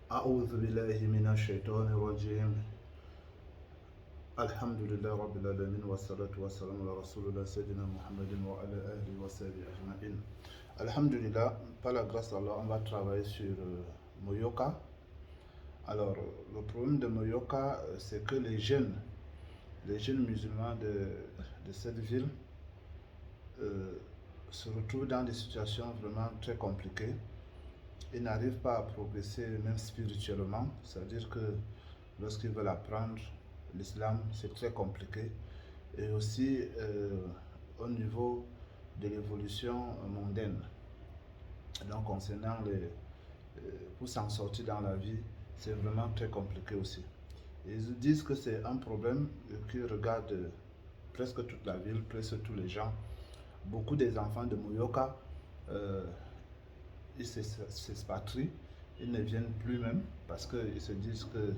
أعوذ بالله من الشيطان الرجيم. الحمد لله رب العالمين والصلاة والسلام على رسول الله سيدنا Muhammad وعلى آله وصحبه أجمعين. Alhamdulillah, par la grâce d'Allah, on va travailler sur Moyoka. Alors, le problème de Moyoka, c'est que les jeunes musulmans de cette ville se retrouvent dans des situations vraiment très compliquées. Ils n'arrivent pas à progresser même spirituellement, c'est-à-dire que lorsqu'ils veulent apprendre l'islam, c'est très compliqué. Et aussi au niveau de l'évolution mondaine. Donc concernant pour s'en sortir dans la vie, c'est vraiment très compliqué aussi. Ils disent que c'est un problème qui regarde presque toute la ville, presque tous les gens. Beaucoup des enfants de Moyoka, ils s'expatrient, ils ne viennent plus même parce qu'ils se disent que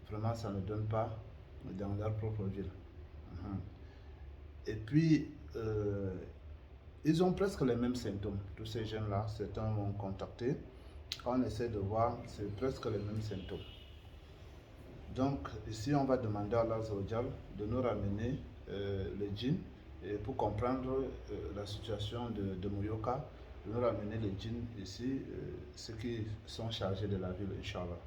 vraiment ça ne donne pas dans leur propre ville. Et puis, ils ont presque les mêmes symptômes, tous ces jeunes-là. Certains m'ont contacté. Quand on essaie de voir, c'est presque les mêmes symptômes. Donc, ici, on va demander à Allah de nous ramener les djinns et pour comprendre la situation de Moyoka, de nous ramener les djinns ici, ceux qui sont chargés de la ville, Inch'Allah.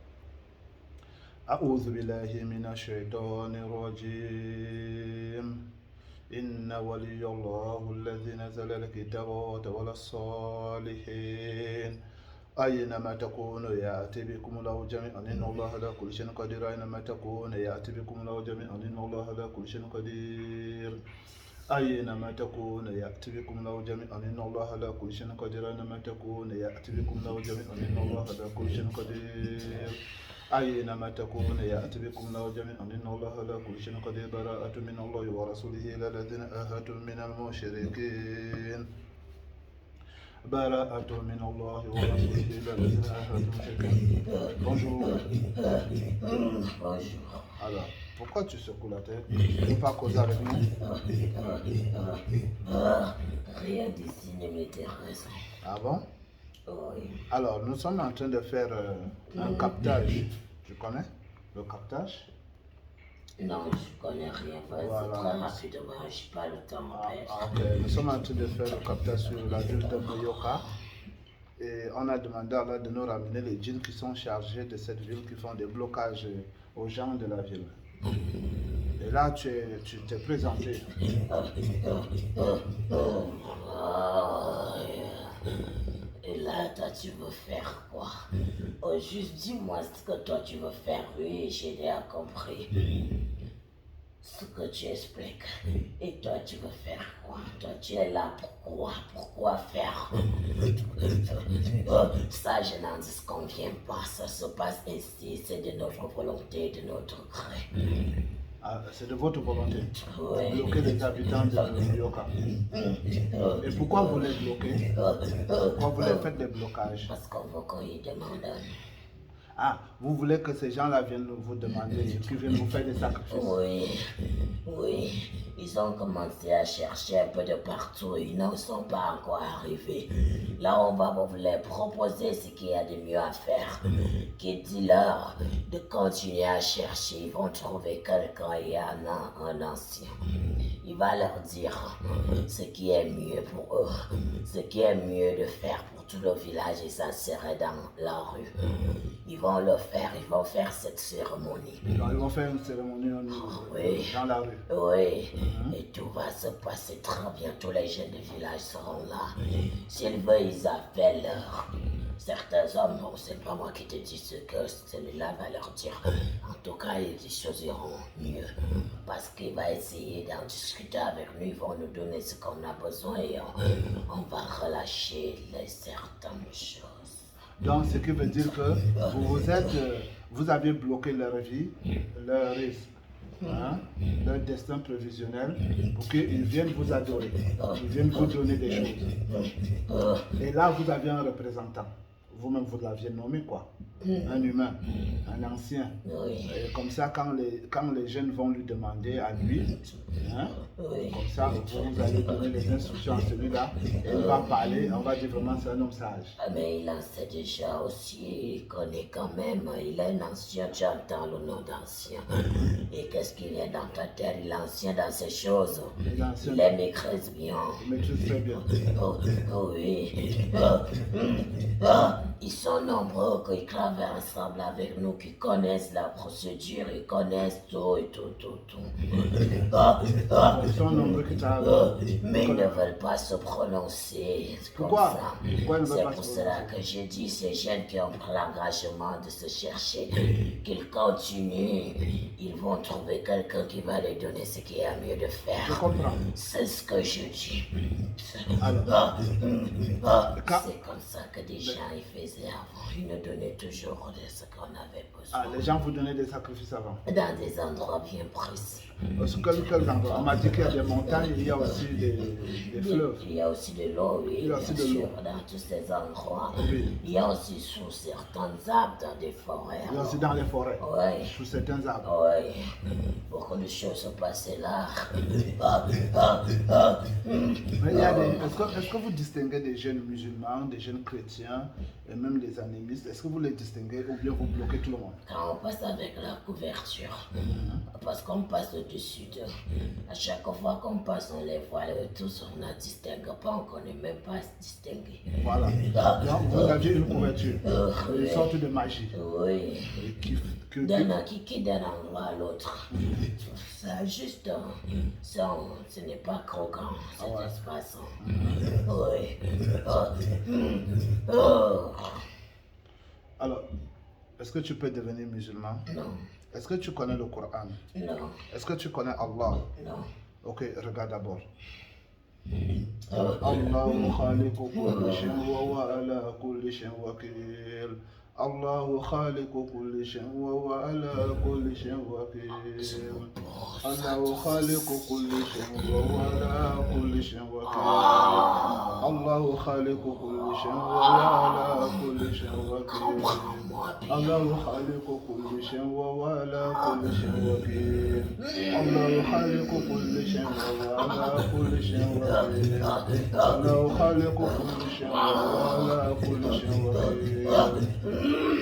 أعوذ بالله من الشيطان الرجيم إن ولي الله الذي نزل الكتاب وتولى الصالحين أينما تكونوا يأتي بكم الله جميعا إن الله على كل شيء قدير أينما تكونوا يأتي بكم الله جميعا إن الله على كل شيء قدير أينما تكونوا يأتي بكم الله جميعا إن الله على كل شيء قدير أينما تكونوا يأتي بكم الله جميعا إن الله على كل شيء قدير أينما تكون يأتي بكم الله جميعا إن الله على كل شيء قدير براءة من الله ورسوله إلى الذين آهدتم من المشركين براءة من الله ورسوله إلى الذين آهدتم من المشركين. Bonjour. Bonjour. Alors, pourquoi tu secoues la tête? Tu ne veux pas causer avec nous? Rien d'ici ne m'intéresse. Ah bon? Oui. Alors, nous sommes en train de faire un captage. Tu connais le captage? Non, je ne connais rien. Voilà. Très rapidement, je n'ai pas le temps à perdre. Okay. Nous sommes en train de faire le captage sur la ville de Moyoka. Et on a demandé à Allah de nous ramener les djinns qui sont chargés de cette ville, qui font des blocages aux gens de la ville. Et là, tu t'es présenté. Et là, toi, tu veux faire quoi? Oh, juste dis-moi ce que toi, tu veux faire. Oui, j'ai déjà compris ce que tu expliques. Et toi, tu veux faire quoi? Toi, tu es là pourquoi? Pourquoi faire? Ça, je n'en disconviens pas. Ça se passe ainsi. C'est de notre volonté, de notre gré. Ah, c'est de votre volonté Oui. de bloquer les habitants de Moyoka. Et pourquoi vous les bloquez? Pourquoi vous les faites des blocages? Parce qu'on veut qu'on y demande. Ah, vous voulez que ces gens-là viennent vous demander, qu'ils viennent vous faire des sacrifices? Oui. Ils ont commencé à chercher un peu de partout. Ils ne sont pas encore arrivés. Là, on va vous les proposer ce qu'il y a de mieux à faire. Qui dit leur de continuer à chercher. Ils vont trouver quelqu'un, il y en a un ancien. Il va leur dire ce qui est mieux pour eux, ce qui est mieux de faire pour tout le village et s'insérer dans la rue. Ils vont le faire, ils vont faire cette cérémonie. Donc, ils vont faire une cérémonie dans la rue. Oui, et tout va se passer très bien. Tous les jeunes du village seront là. S'ils veulent, ils appellent certains hommes. Bon, c'est pas moi qui te dis ce que celui-là va leur dire. En tout cas, les choses iront mieux. Parce qu'il va essayer d'en discuter avec nous. Ils vont nous donner ce qu'on a besoin et on va relâcher certaines choses. Donc, ce qui veut dire que vous avez bloqué leur vie, leur risque, leur destin prévisionnel pour qu'ils viennent vous adorer, ils viennent vous donner des choses. Et là, vous avez un représentant. vous-même vous l'aviez nommé quoi. Un humain, un ancien. Oui. Et comme ça, quand les jeunes vont lui demander à lui, hein, Oui. comme ça, vous allez donner les instructions à celui-là, et il va parler, on va dire vraiment c'est un homme sage. Ah, mais il en sait déjà aussi, il connaît quand même, il est un ancien, tu entends le nom d'ancien. Et qu'est-ce qu'il y a dans ta tête, il est ancien dans ces choses. Il est ancien. Il les maîtrise bien. Il maîtrise très bien. Oh, oui. Ils sont nombreux qui travaillent ensemble avec nous, qui connaissent la procédure, ils connaissent tout et tout. Ils sont nombreux qui travaillent. Mais ils ne veulent pas se prononcer. Pourquoi? Comme ça. Pourquoi ils ne veulent C'est pas pour se cela que j'ai dit ces jeunes qui ont pris l'engagement de se chercher, qu'ils continuent, ils vont trouver quelqu'un qui va leur donner ce qu'il y a mieux de faire. Je comprends. C'est ce que je dis. Alors, C'est comme ça que des gens ils faisaient avant. Ils nous donnaient toujours de ce qu'on avait ah, besoin. les gens vous donnaient des sacrifices avant. Dans des endroits bien précis. Quel endroit? On m'a dit qu'il y a des montagnes, il y a aussi des fleuves. Il y a aussi de l'eau, oui, Il y a bien aussi de sûr, l'eau. dans tous ces endroits. Oui. Il y a aussi sous certains arbres, dans des forêts. Il y a aussi dans les forêts, Oui. sous certains arbres. Oui, beaucoup de choses se passaient là. Mais il y a est-ce que vous distinguez des jeunes musulmans, des jeunes chrétiens et même des animistes? Est-ce que vous les distinguez ou bien vous bloquez tout le monde? Quand on passe avec la couverture, parce qu'on passe au-dessus d'eux, à chaque fois qu'on passe, on les voit tous, on ne distingue pas, on ne connaît même pas se distinguer. Voilà. Donc, vous aviez une couverture, une sorte de magie. Oui. Et Qui d'un endroit à l'autre. Ça juste, ce n'est pas croquant, cet espace. Oui. Alors, est-ce que tu peux devenir musulman? Non, Est-ce que tu connais le Coran? non, Est-ce que tu connais Allah? non. Ok, regarde d'abord. Allahu khaliqu kulli shay'in wa huwa ala kulli shay'in wakil. Allahu khaliqu kulli shay'in wa huwa ala kulli shay'in wakil. Allahu khaliqu kulli shay'in wa huwa ala kulli shay'in wakil. Allahu khaliqu kulli shay'in wa huwa ala kulli shay'in wakil. Allahu khaliqu kulli shay'in wa huwa ala kulli shay'in wakil. Allahu khaliqu kulli shay'in wa huwa ala kulli shay'in wakil. Allahu khaliqu kulli shay'in wa huwa ala kulli shay'in wakil.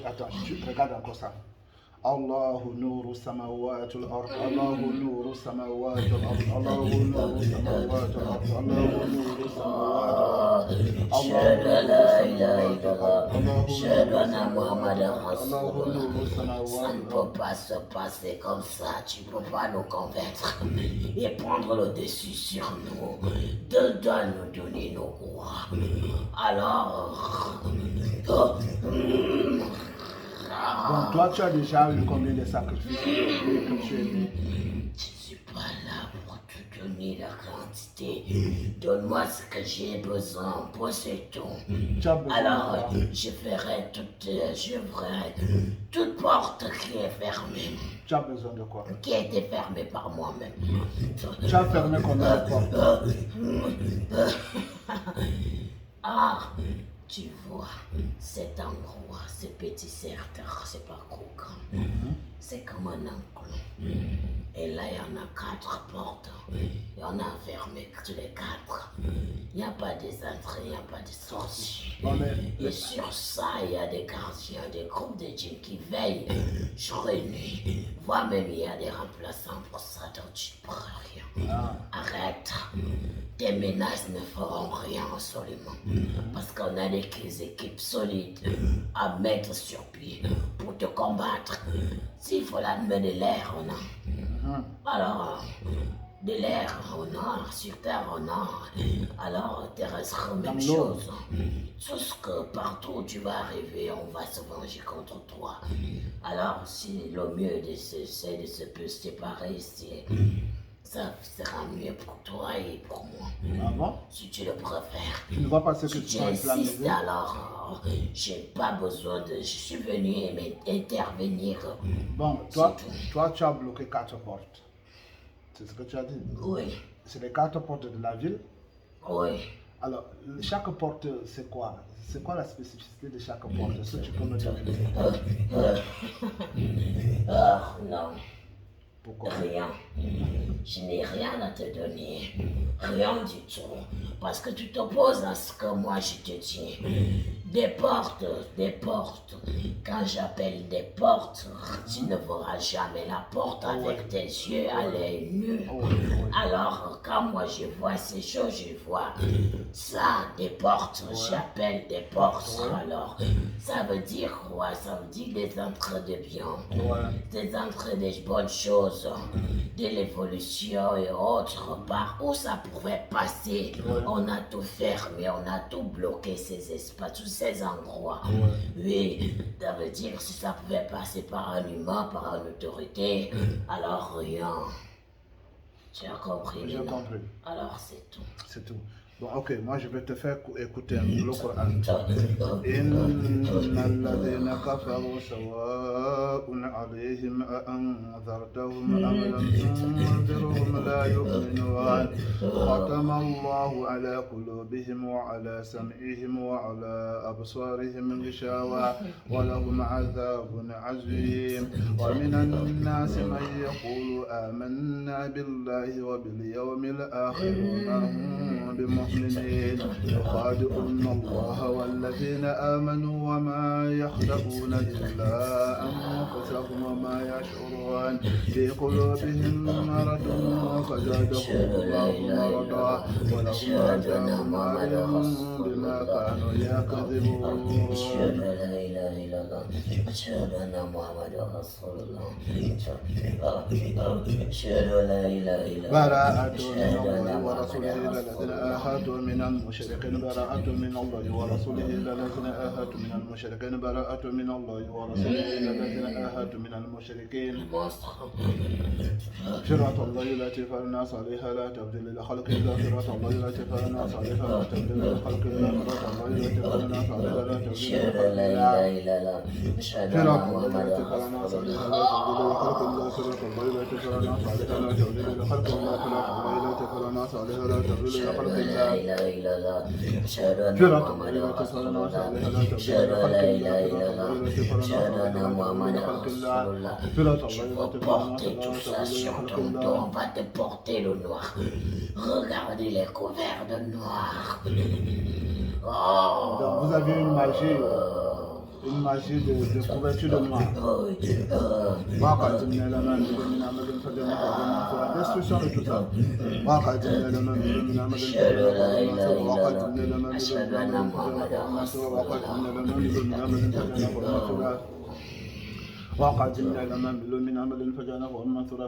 Attends, tu regardes encore ça. Allahu nuru samawati al-ard. Allahu nuru samawati al-ard. Allahu nuru samawati al-ard. Allahu nuru samawati al-ard. أشهد أن لا إله إلا الله أشهد أن محمدا رسول Allahu الله. nuru Ça samawati ne peut pas se passer comme ça, tu ne peux pas nous convaincre et prendre le dessus sur nous. De doit nous donner nos rois. Alors, Bon, toi, tu as déjà eu combien de sacrifices depuis que tu es né? je ne suis pas là pour te donner la quantité. Donne-moi ce que j'ai besoin, c'est tout. Tu as besoin Alors, de quoi? je ferai toute porte qui est fermée, Tu as besoin de quoi? qui a été fermée par moi-même. Tu as fermé combien de portes? Ah, tu vois, cet endroit, ce petit secteur, c'est pas croquant. C'est comme un enclos. Et là, il y en a 4 portes. Et on a fermé tous les 4. Il n'y a pas des entrées, il n'y a pas de sorties. Bon, Et sur ça, il y a des gardiens, des groupes de djinns qui veillent jour et nuit. Voire même, il y a des remplaçants pour ça, donc tu ne prends rien. Arrête. Tes menaces ne feront rien absolument. Parce qu'on a des équipes solides à mettre sur pied pour te combattre. S'il faut l'amener de l'air, on a. Alors, de l'air, on a. Sur terre, on a. Alors, terrestre, même chose. Tout ce que partout où tu vas arriver, on va se venger contre toi. Alors, si le mieux c'est de se séparer, ça sera mieux pour toi et pour moi. Ah bon? Si tu le préfères. Tu ne vois pas ce que Si tu tu vas insistes, islamiser? alors, j'ai pas besoin de. Je suis venu intervenir. Bon, toi, tu as bloqué 4 portes. C'est ce que tu as dit? Oui, C'est les 4 portes de la ville Oui. Alors, chaque porte, c'est quoi? C'est quoi la spécificité de chaque porte? Est-ce que tu peux me donner? Non. Pourquoi? Rien. Je n'ai rien à te donner. Rien du tout. Parce que tu t'opposes à ce que moi je te dis. Des portes. Quand j'appelle des portes, tu ne verras jamais la porte avec tes yeux à l'œil nu. Alors, quand moi je vois ces choses, je vois ça, des portes. J'appelle des portes. Alors, ça veut dire quoi? Ça veut dire des entrées de bien. Des entrées de bonnes choses. De l'évolution et autres, par où ça pouvait passer. On a tout fermé, on a tout bloqué, ces espaces, tous ces endroits. Oui, ça veut dire si ça pouvait passer par un humain, par une autorité, alors rien. Tu as compris? J'ai compris. Alors c'est tout. C'est tout. Bon, ok, moi je vais te faire écouter le Coran. إن الذين كفروا سواء عليهم أأنذرتهم أم لم تنذرهم لا يؤمنون ختم الله على قلوبهم وعلى سمعهم وعلى أبصارهم غشاوة ولهم عذاب عظيم ومن الناس من يقول آمنا بالله وباليوم الآخر وما هم بمؤمنين يخادعون الله والذين آمنوا وما يخدعون إلا أنفسهم وما يشعرون في قلوبهم مرض فزادهم الله مرضا ولهم عذاب أليم بما كانوا يكذبون. أشهد أن لا إله إلا الله أشهد أن محمدا رسول الله أشهد أن لا إله إلا الله براءة من الله ورسوله إلى الذين آهدوا من المشركين براءة من الله ورسوله إلى الذين آهدوا من المشركين براءة من الله ورسوله إلى الذين آهدوا من المشركين شرعة الله التي فرض الناس عليها لا تبديل لخلق الله شرعة الله التي فرض الناس عليها لا تبديل لخلق الله شرعة الله التي فرض الناس عليها لا تبديل أشهد أن لا إله إلا الله أشهد أن محمدا رسول الله لا إله إلا الله أشهد أن محمدا رسول الله أشهد أن لا إله إلا الله أشهد أن محمدا رسول الله. Je vais porter tout ça sur ton dos, on va te porter le noir. Regardez les couverts de noir. Donc vous avez une magie de couverture de noir. Destruction de tout ça. وقدمنا لمن بلو من عمل فجعله منثورا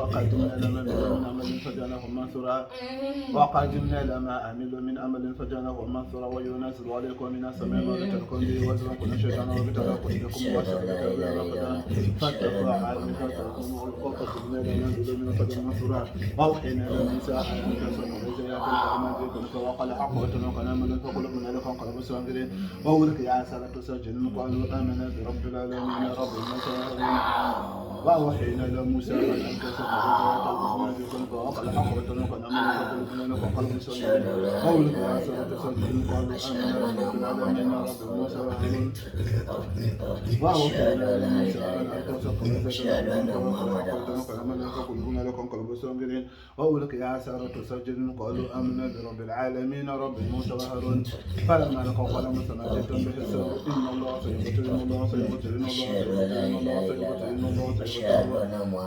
وقدمنا لمن بلو من عمل فجعله منثورا وقدمنا لما عملوا من عمل فجعله منثورا وينزل عليكم من السماء ما تلقون به وزرا كل شيطان وبتلقوا بكم وسبك برمضان فاتقوا عائلتكم وقدمنا لمن بلو من فجعله منثورا وأوحينا لموسى أن تسلكوا بجيات الأمانكم وقال حق وتنوكنا من فقلنا لكم قلب السامرين وأولك يا سلة سجن قالوا آمنا برب العالمين رب المسائل وأوحينا لموسى أن تسلكوا بجيات الأمانكم وقال حق وتنوكنا من فقلنا لكم قلب السامرين وأولك يا سلة سجن قالوا آمنا برب العالمين رب المسائل وأوحينا لموسى أن تسلكوا بجيات الأمانكم فقلنا لكم قلب السامرين وأولك يا سارة سجن قالوا آمنا برب العالمين رب موسى وهارون فلما لقوا قال موسى ما جئتم به السر إن الله سيبطل إن الله سيبطل إن الله سيبطل إن الله سيبطل إن الله سيبطل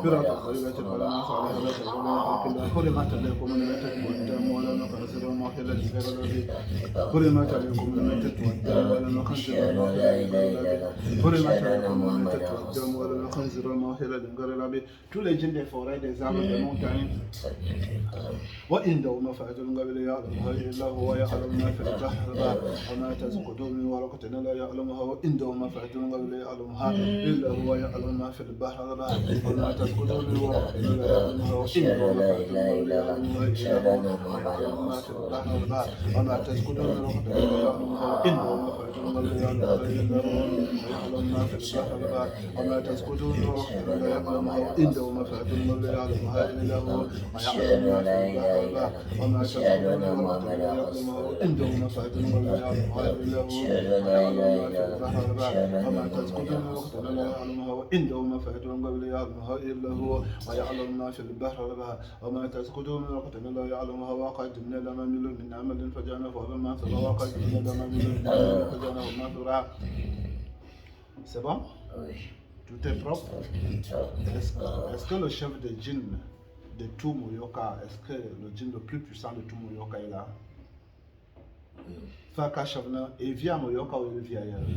برات الطيبة فلما صالح لا تقول حرمت عليكم الميتة والدم ولم نخنزر ومحل الغير الذي حرمت عليكم الميتة والدم ولم نخنزر حرمت عليكم الميتة والدم ولم نخنزر ومحل الغير الذي. Tous les djinns des forêts, des arbres, des montagnes وعنده مفاتيح الغيب لا يعلمها إلا هو يعلم ما في البحر وما تسقط من ورقة لا يعلمها وعنده مفاتيح الغيب لا يعلمها إلا هو يعلم ما في البحر وما تسقط من ورقة لا يعلمها وعنده مفاتيح الغيب لا يعلمها إلا هو يعلم ما يعلمها في البحر والبحر وما تسكت من رحمة إلا يعلمها إنه مخرج القلب يعلمها إلا هو ويعلم ما في البحر والبحر وما تسكت من رحمة إلا يعلمها إنه مخرج القلب يعلمها إلا هو ويعلم ما في البحر والبحر وما تسكت من رحمة إلا يعلمها إنه مخرج القلب يعلمها إلا هو ويعلم ما في البحر والبحر وما تسكت من رحمة إلا يعلمها وإنه مخرج القلب يعلمها إلا هو ويعلم ما في البحر والبحر وما تسكت من رحمة إلا يعلمها وقدمنا لما عملوا من عمل فجعلناه هباء منثورا وقدمنا لما عملوا من عمل فجعلناه منثورا. C'est bon? Oui. Tout est propre? Est-ce que le chef de djinn de tout Moyoka, est-ce que le djinn le plus puissant de tout Moyoka est là? Faka Shavna, il vit à Moyoka ou il vit ailleurs?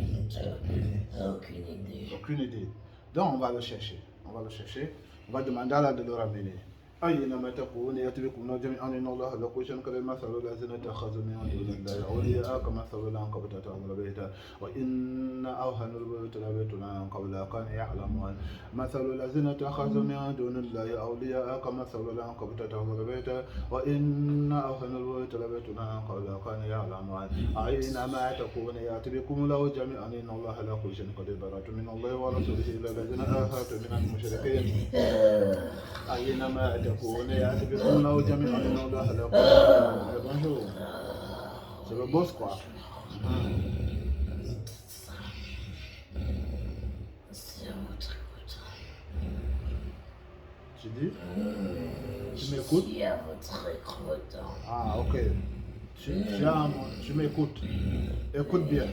Aucune idée. Aucune idée. Donc on va le chercher. On va le chercher. On va demander à la de le ramener. أينما تكون يأتي بكم جميعا إن الله لكم شريك مثل الذين اتخذوا من دون الله أولياء كمثل العنكبوت اتخذت بيتا وإن أوهن البيوت لبيت العنكبوت كان يعلمون مثل الذين اتخذوا من دون الله أولياء كمثل العنكبوت اتخذت بيتا وإن أوهن البيوت لبيت العنكبوت كان يعلمون أينما تكون يأتي بكم له جميعا إن الله لكم شريك من الله ورسوله إلى الذين آهدتم من المشركين أينما تكون يأتي بكم له جميعا إن الله لكم. Bonjour. C'est le boss quoi. C'est votre écoute. Tu dis? Tu m'écoutes? Je suis à votre écoute. Ah ok. Tu m'écoutes. Écoute bien.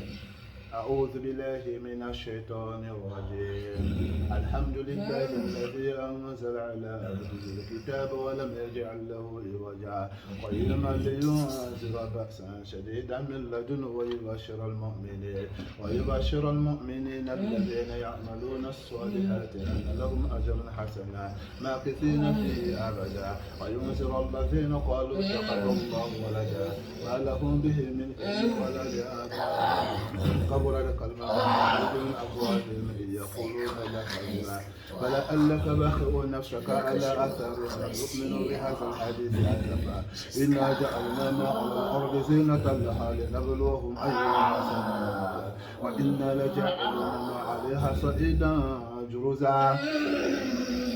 أعوذ بالله من الشيطان الرجيم الحمد لله الذي أنزل على عبده الكتاب ولم يجعل له عوجا قيما لينذر بأسا شديدا من لدنه ويبشر المؤمنين الذين يعملون الصالحات أن لهم أجرا حسنا ماكثين فيه أبدا وينذر الذين قالوا اتخذ الله ولدا ما لهم به من علم ولا لآبائهم لك المعارض من أبوابهم يقولون لك إلا فلعلك باخع نفسك على أثرهم يؤمنوا بهذا الحديث أسفا إنا جعلنا ما على الأرض زينة لها لنبلوهم أيهم أحسن وإنا لجاعلون ما عليها صعيدا جرزا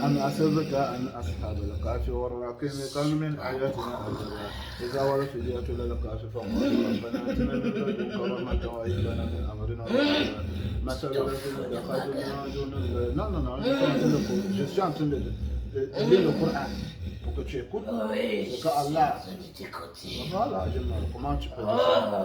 أم حسبت أن أصحاب الكهف والرقيم كانوا من آياتنا عجبا إذا ولفجأت إلى الكهف فقالوا ربنا آتنا من لدنك رحمة وهب لنا من أمرنا رشدا مثل الذين اتخذوا من دون الله. Non, je suis en train de lire le Coran pour que tu écoutes. Oui, c'est que Allah. Voilà, comment tu peux dire ça?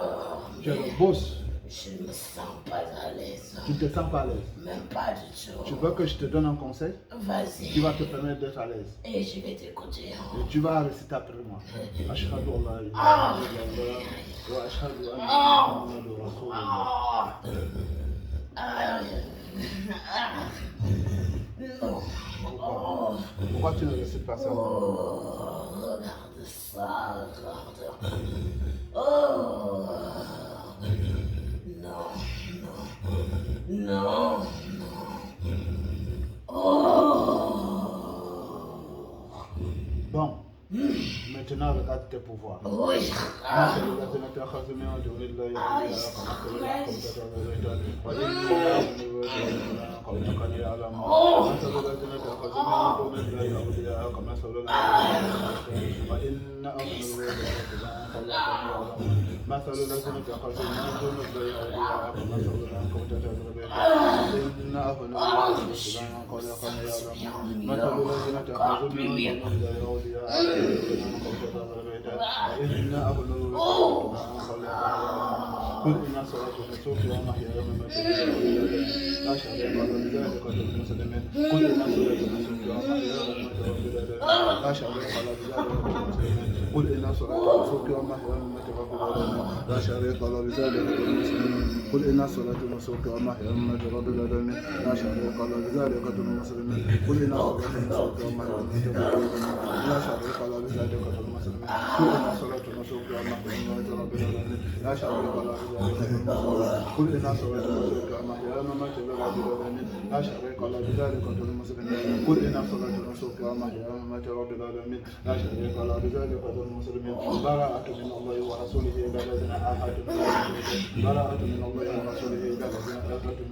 Tu es le boss. Je ne me sens pas à l'aise. Tu ne te sens pas à l'aise? Même pas du tout. Tu veux que je te donne un conseil? Vas-y. Qui va te permettre d'être à l'aise? Et je vais t'écouter. Et tu vas réciter après moi. Ashhadu an la ilaha illallah wa ashhadu anna Muhammadan rasulullah. Non. Pourquoi tu ne récites pas ça? Regarde ça, regarde. Oh. Non. Bon. Maintenant, regarde tes pouvoirs. Oui. مثل الذين اتخذوا من دون الله أولياء كمثل العنكبوت اتخذت بيتا إن أهون الناس مثل الذين اتخذوا من دون الله أولياء كمثل العنكبوت اتخذت بيتا إن أهون قل إن صلاتي ونسكي ومحياي ومماتي لا شريك له بذلك المسلمين قل إن صلاتي ونسكي ومحياي ومماتي لا شريك له بذلك المسلمين قل إن صلاتي ونسكي ومحياي ومماتي لا شريك له بذلك المسلمين قل إن صلاتي ونسكي ومحياي ومماتي رب العالمين لا شريك له بذلك المسلمين قل إن صلاتي ونسكي ومحياي ومماتي رب العالمين لا شريك له بذلك المسلمين قل إن صلاتي ونسكي ومحياي ومماتي رب العالمين لا شريك له بذلك قل إن صلاتي ونسكي ومحياي ومماتي رب العالمين لا شريك شريك له بذلك وأنت المسلمين قل إن صلاة ونسك ومحياي ومماتي رب العالمين لا شريك له بذلك وأنت المسلمين براءة من الله ورسوله إلى الذين عاهدتم براءة من الله ورسوله إلى الذين عاهدتم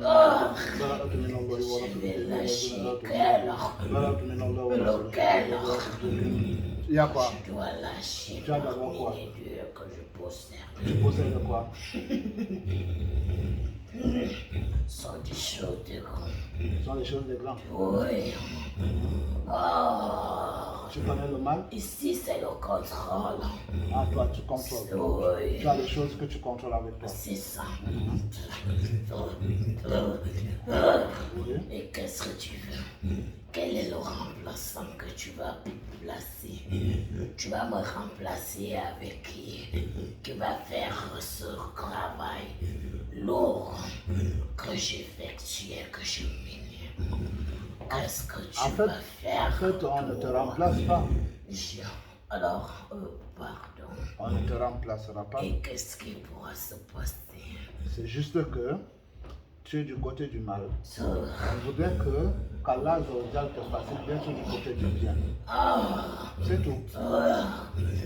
براءة من الله ورسوله إلى الذين عاهدتم براءة من الله ورسوله. Il y a quoi? Je dois lâcher Tu as d'abord quoi? que je possède. Tu possèdes quoi? Sont des choses de grands. Ce sont des choses de grands. Oui. Tu connais le mal? Ici, c'est le contrôle. Ah, toi, tu contrôles. Oui. Tu as des choses que tu contrôles avec toi. C'est ça. Oui. Et qu'est-ce que tu veux? Quel est le remplaçant que tu vas placer? Tu vas me remplacer avec qui va faire ce travail lourd que j'effectue, que je mène. Qu'est-ce que tu vas faire? En fait, on ne te remplace pas. Alors, pardon. On ne te remplacera pas. Et qu'est-ce qui pourra se passer? C'est juste que tu es du côté du mal. Ça. On voudrait qu'Allah te fasse bien du côté du bien. C'est tout.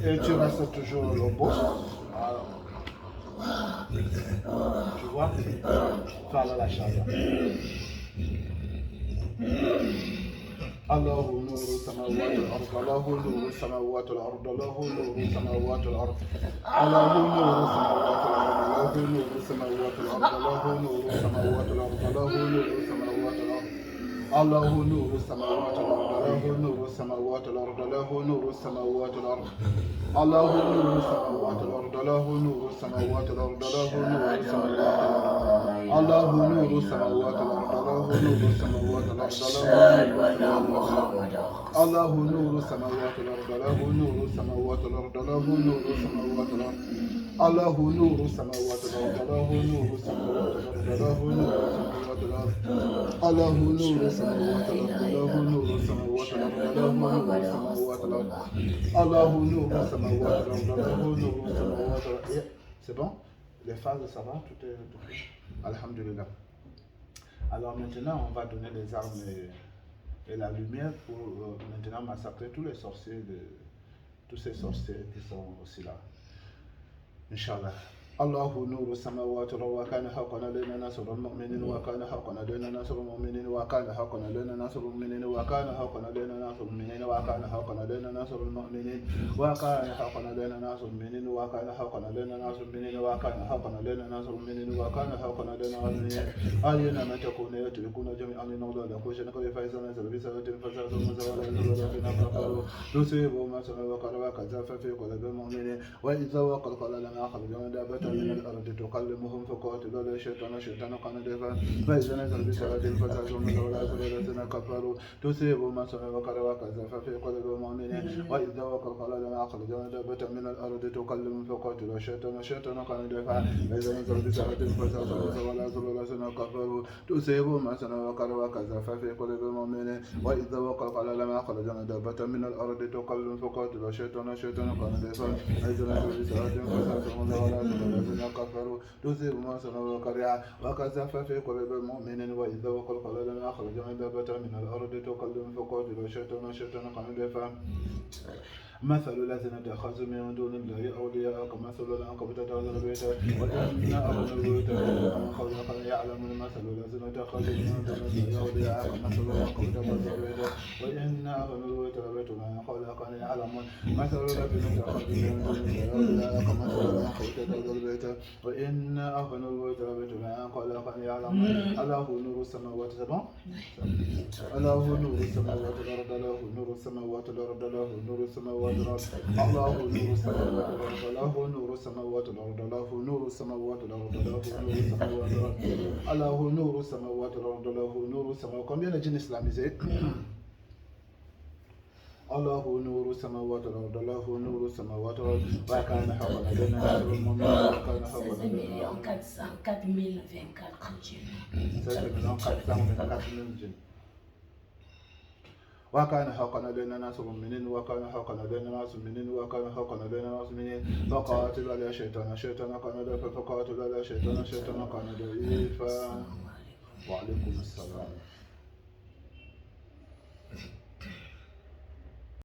Et tu restes toujours le beau. Tu vois? Fala la shahada. الله نور السماوات والأرض الله نور السماوات والأرض الله نور السماوات والأرض الله نور السماوات والأرض الله نور السماوات والأرض الله نور السماوات والأرض الله نور السماوات والأرض الله نور السماوات والأرض الله نور السماوات والأرض الله نور السماوات والأرض الله نور السماوات والأرض الله نور السماوات الله نور السماوات والأرض الله نور السماوات والأرض الله نور السماوات والأرض الله نور السماوات والأرض الله نور السماوات والأرض الله نور السماوات والأرض الله نور السماوات والأرض الله نور السماوات والأرض الله نور السماوات والأرض الله نور السماوات والأرض الله نور السماوات والأرض الله نور السماوات والأرض. C'est bon? Les phases, ça va? Tout est fait? Alhamdulillah. Alors maintenant, on va donner les armes et la lumière pour maintenant massacrer tous les sorciers, tous ces sorciers qui sont aussi là. Inch'Allah. الله نور السماوات وكان حقا علينا نصر المؤمنين وكان حقا علينا نصر المؤمنين وكان حقا علينا نصر المؤمنين وكان حقا علينا نصر المؤمنين وكان حقا علينا نصر المؤمنين وكان حقا علينا نصر المؤمنين وكان حقا علينا نصر المؤمنين وكان حقا علينا نصر المؤمنين وكان حقا علينا نصر المؤمنين أينما تكون يتركون جميعا لنرضى لكم شنقل فإذا نزل بسبب فساد ولا يزول الذين كفروا تصيبوا ما سنوا وكذا في قلوب المؤمنين وإذا وقع قال لنا أخرجنا دابة من الأرض تكلمهم فقاتلوا الشيطان كان دفا فإذا نزل بسبب فساد ولا يزول الذين كفروا تصيبوا ما سنوا وكذا في قلوب المؤمنين وإذا وقع قال لنا أخرجنا دابة من الأرض تكلمهم فقاتلوا الشيطان كان دفا فإذا نزل بسبب فساد ولا يزول الذين كفروا تصيبوا ما سنوا وكذا في قلوب المؤمنين وإذا وقع قال لنا أخرجنا دابة من الأرض تكلمهم فقاتلوا الشيطان كان دفا فإذا نزل بسبب فساد ولا يزول الذين كفروا تصيب ما صنعوا وكرها وكذف في قلوب المؤمنين وإذا وقع قال لنا أخرجنا دابة من الأرض تكلم فقاتلوا الشيطان كان دفا مثل الذين اتخذوا من دون الله أولياء كمثل العنكبوت اتخذت البيت وإن أهل البيوت من خلق يعلمون مثل الذين اتخذوا من دون الله أولياء كمثل العنكبوت اتخذت البيت وإن أهل البيوت من خلق يعلمون مثل الذين اتخذوا من دون الله أولياء كمثل العنكبوت اتخذت البيت وإن أهل البيوت من خلق يعلمون الله نور السماوات الله نور السماوات والأرض الله نور السماوات والأرض الله نور السماوات الله نور السماوات والأرض الله نور السماوات والأرض الله نور السماوات والأرض الله نور السماوات والأرض الله نور السماوات. Combien de djinns islamisés? الله نور السماوات والأرض الله نور السماوات والأرض وكان حقا علينا نصر المؤمنين وكان حقا علينا 4024 djinns. وكان حقا علينا نصر المؤمنين وكان حقا علينا نصر المؤمنين وكان حقا علينا نصر المؤمنين فقاتل على الشيطان كان ضعيفا فقاتل على الشيطان كان ضعيفا. وعليكم السلام.